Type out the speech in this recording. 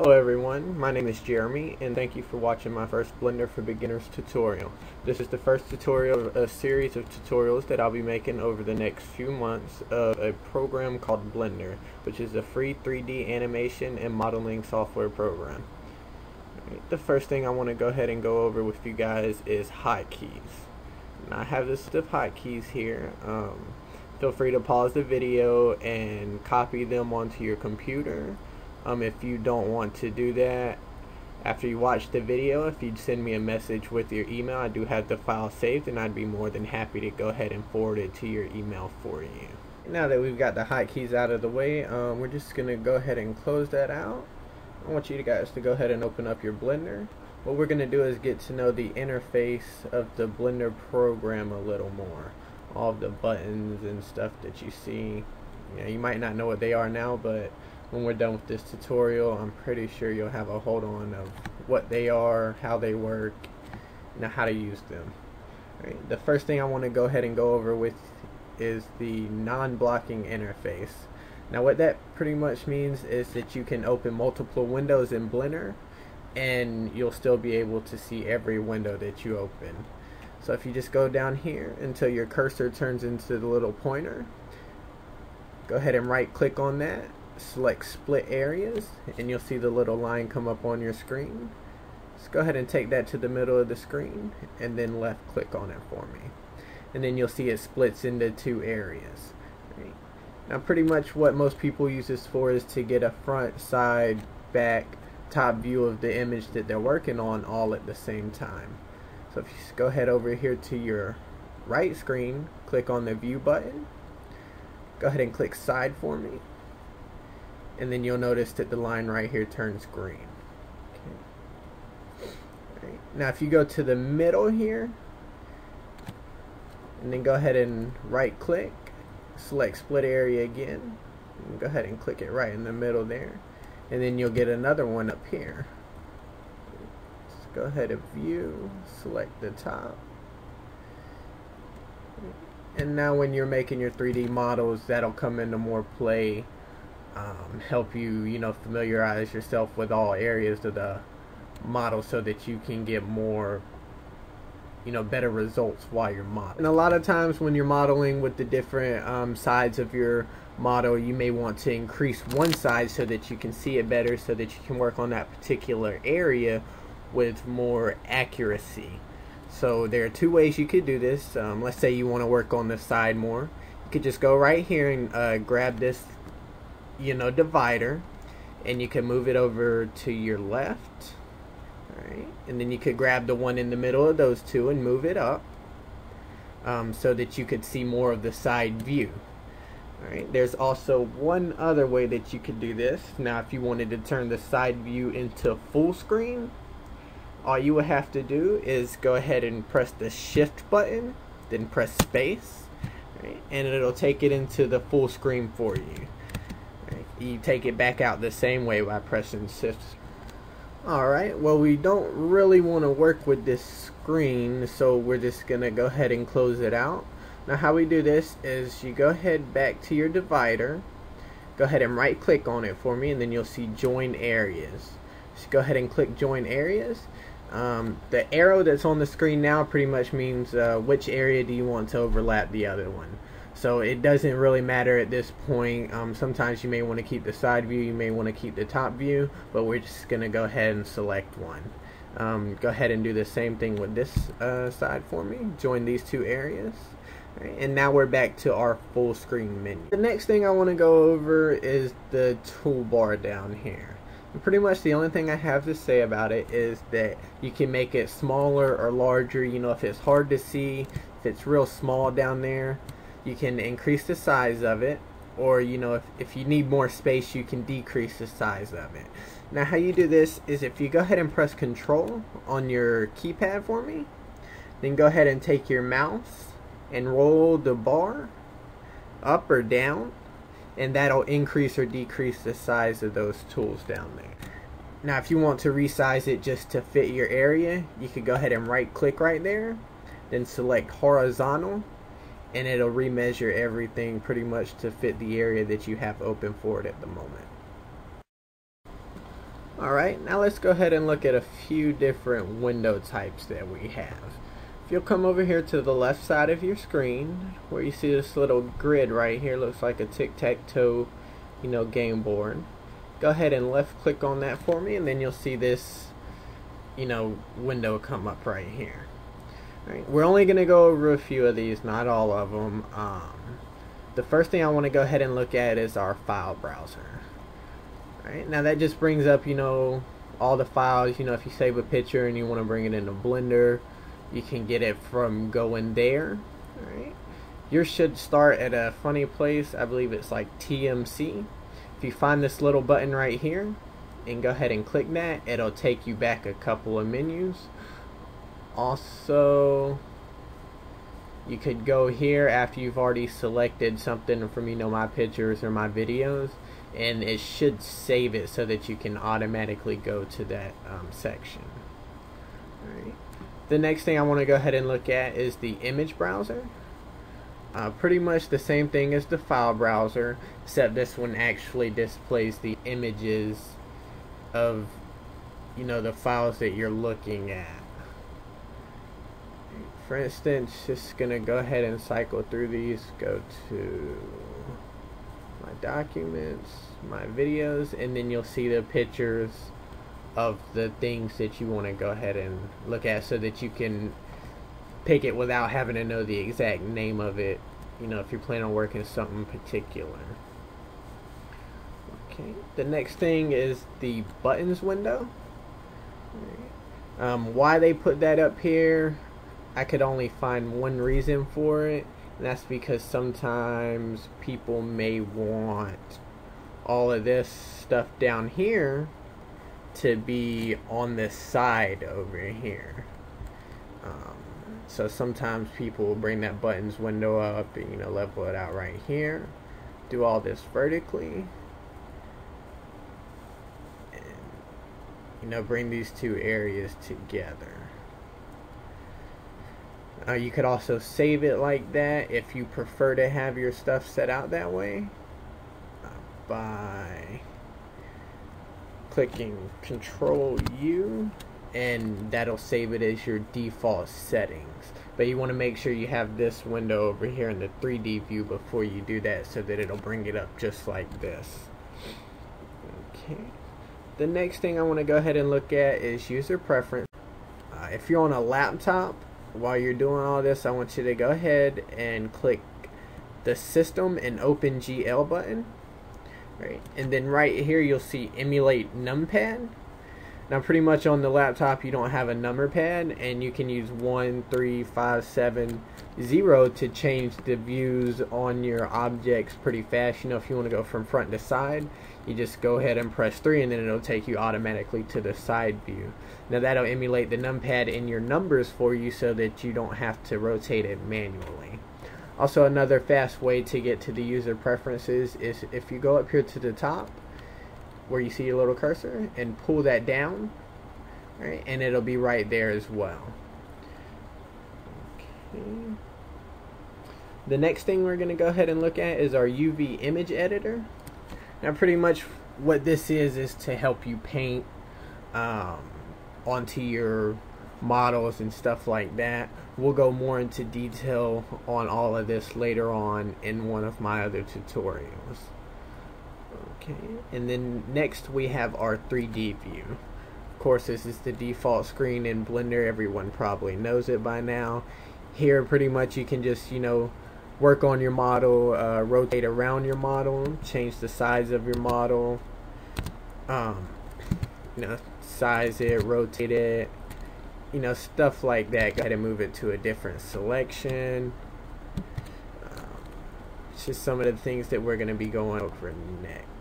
Hello everyone, my name is Jeremy and thank you for watching my first Blender for Beginners tutorial. This is the first tutorial of a series of tutorials that I'll be making over the next few months of a program called Blender, which is a free 3D animation and modeling software program. The first thing I want to go ahead and go over with you guys is hotkeys. Now I have this list of hotkeys here. Feel free to pause the video and copy them onto your computer. If you don't want to do that after you watch the video, if you'd send me a message with your email, I do have the file saved and I'd be more than happy to go ahead and forward it to your email for you. Now that we've got the hotkeys out of the way, we're just going to go ahead and close that out. I want you guys to go ahead and open up your Blender. What we're going to do is get to know the interface of the Blender program a little more. All of the buttons and stuff that you see, you might not know what they are now, but when we're done with this tutorial, I'm pretty sure you'll have a hold on of what they are, how they work, and how to use them. Right. The first thing I want to go ahead and go over with is the non-blocking interface. Now what that pretty much means is that you can open multiple windows in Blender and you'll still be able to see every window that you open. So if you just go down here until your cursor turns into the little pointer, go ahead and right click on that, select split areas, and you'll see the little line come up on your screen. Just go ahead and take that to the middle of the screen and then left click on it for me, and then you'll see it splits into two areas. Right. Now pretty much what most people use this for is to get a front, side, back, top view of the image that they're working on all at the same time. So if you just go ahead over here to your right screen, click on the view button, go ahead and click side for me, and then you'll notice that the line right here turns green. Okay. Right. Now if you go to the middle here and then go ahead and right click, select split area again, and go ahead and click it right in the middle there, and then you'll get another one up here. Just go ahead and view, select the top, and now when you're making your 3D models, that'll come into more play. Help you, familiarize yourself with all areas of the model so that you can get more, better results while you're modeling. And a lot of times when you're modeling with the different sides of your model, you may want to increase one side so that you can see it better, so that you can work on that particular area with more accuracy. So there are two ways you could do this. Let's say you want to work on the side more. You could just go right here and grab this divider, and you can move it over to your left. Alright, and then you could grab the one in the middle of those two and move it up, so that you could see more of the side view. Alright, there's also one other way that you could do this. Now if you wanted to turn the side view into full screen, all you would have to do is go ahead and press the shift button, then press space, right, and it'll take it into the full screen for you. Right, you take it back out the same way by pressing shift. Alright, well we don't really want to work with this screen, so we're just going to go ahead and close it out. Now how we do this is you go ahead back to your divider, go ahead and right click on it for me, and then you'll see join areas. So go ahead and click join areas. The arrow that's on the screen now pretty much means which area do you want to overlap the other one. So it doesn't really matter at this point. Sometimes you may want to keep the side view, you may want to keep the top view, but we're just going to go ahead and select one. Go ahead and do the same thing with this side for me. Join these two areas. Right, and now we're back to our full screen menu. The next thing I want to go over is the toolbar down here. And pretty much the only thing I have to say about it is that you can make it smaller or larger. If it's hard to see, if it's real small down there, you can increase the size of it, or if you need more space, you can decrease the size of it. Now how you do this is if you go ahead and press Control on your keypad for me, then go ahead and take your mouse and roll the bar up or down, and that'll increase or decrease the size of those tools down there. Now if you want to resize it just to fit your area, you could go ahead and right click right there, then select horizontal, and it'll remeasure everything pretty much to fit the area that you have open for it at the moment. Alright, now let's go ahead and look at a few different window types that we have. If you'll come over here to the left side of your screen, where you see this little grid right here, looks like a tic-tac-toe, game board. Go ahead and left click on that for me, and then you'll see this, window come up right here. Alright, we're only going to go over a few of these, not all of them. The first thing I want to go ahead and look at is our file browser. Alright, now that just brings up, all the files. If you save a picture and you want to bring it into Blender, you can get it from going there. Alright, yours should start at a funny place. I believe it's like TMC. If you find this little button right here and go ahead and click that, it'll take you back a couple of menus. Also, you could go here after you've already selected something from my pictures or my videos, and it should save it so that you can automatically go to that section. Alright. The next thing I want to go ahead and look at is the image browser. Pretty much the same thing as the file browser, except this one actually displays the images of the files that you're looking at. For instance, just gonna go ahead and cycle through these. Go to my documents, my videos, and then you'll see the pictures of the things that you want to go ahead and look at, so that you can pick it without having to know the exact name of it, if you're planning on working something particular. Okay, the next thing is the buttons window. Why they put that up here, I could only find one reason for it, and that's because sometimes people may want all of this stuff down here to be on this side over here. So sometimes people will bring that buttons window up and level it out right here, do all this vertically, and bring these two areas together. You could also save it like that if you prefer to have your stuff set out that way, by clicking Control U, and that'll save it as your default settings. But you want to make sure you have this window over here in the 3D view before you do that, so that it'll bring it up just like this. Okay. The next thing I want to go ahead and look at is user preference. If you're on a laptop, while you're doing all this, I want you to go ahead and click the System and OpenGL button. Right, and then right here you'll see Emulate Numpad. Now pretty much on the laptop you don't have a number pad, and you can use 1, 3, 5, 7, 0 to change the views on your objects pretty fast. If you want to go from front to side, you just go ahead and press 3, and then it'll take you automatically to the side view. Now that'll emulate the numpad in your numbers for you, so that you don't have to rotate it manually. Also, another fast way to get to the user preferences is if you go up here to the top where you see your little cursor and pull that down, right, and it'll be right there as well. Okay. The next thing we're going to go ahead and look at is our UV image editor. Now pretty much what this is to help you paint onto your models and stuff like that. We'll go more into detail on all of this later on in one of my other tutorials. Okay, and then next we have our 3D view. Of course, this is the default screen in Blender. Everyone probably knows it by now. Here pretty much you can just work on your model, rotate around your model, change the size of your model, size it, rotate it, stuff like that. Go ahead and move it to a different selection. It's just some of the things that we're going to be going over next.